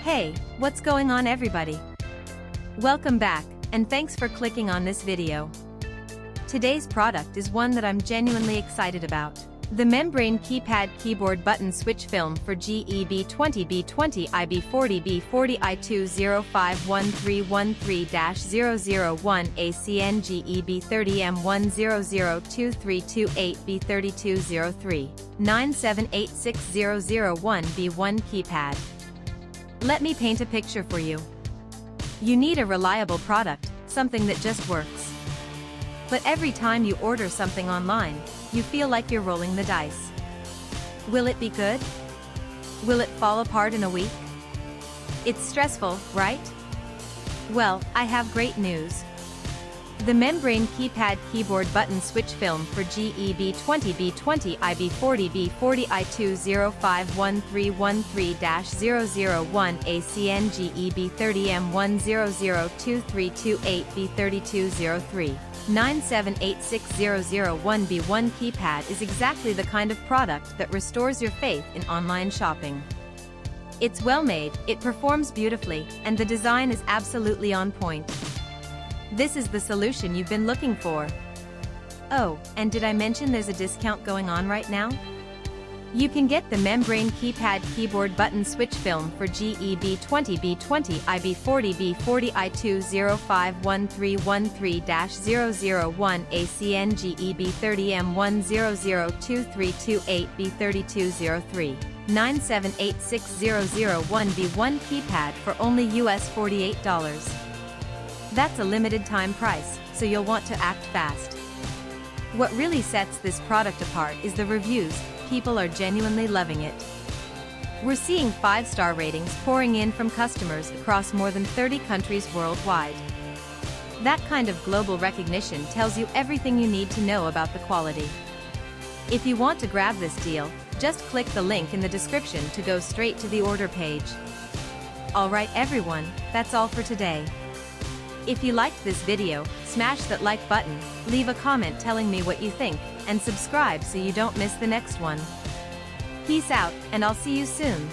Hey, what's going on everybody? Welcome back, and thanks for clicking on this video. Today's product is one that I'm genuinely excited about. The membrane keypad keyboard button switch film for GE B20 B20i B40 B40i 2051313-001 ACN GE B30 M1002328 B3203 9786001 B1 keypad. Let me paint a picture for you. You need a reliable product, something that just works. But every time you order something online, you feel like you're rolling the dice. Will it be good? Will it fall apart in a week? It's stressful, right? Well, I have great news. The membrane keypad keyboard button switch film for GE B20 B20i B40 B40i 2051313-001 ACN GE B30 M1002328 B3203 9786001 B1 keypad is exactly the kind of product that restores your faith in online shopping. It's well made, it performs beautifully, and the design is absolutely on point. This is the solution you've been looking for. Oh, and did I mention there's a discount going on right now? You can get the membrane keypad keyboard button switch film for GE B20 B20i B40 B40i 2051313-001 ACN GE B30 M1002328 B3203 9786001 B1 keypad for only US $48. That's a limited time price, so you'll want to act fast. What really sets this product apart is the reviews. People are genuinely loving it. We're seeing 5-star ratings pouring in from customers across more than 30 countries worldwide. That kind of global recognition tells you everything you need to know about the quality. If you want to grab this deal, just click the link in the description to go straight to the order page. Alright everyone, that's all for today. If you liked this video, smash that like button, leave a comment telling me what you think, and subscribe so you don't miss the next one. Peace out, and I'll see you soon.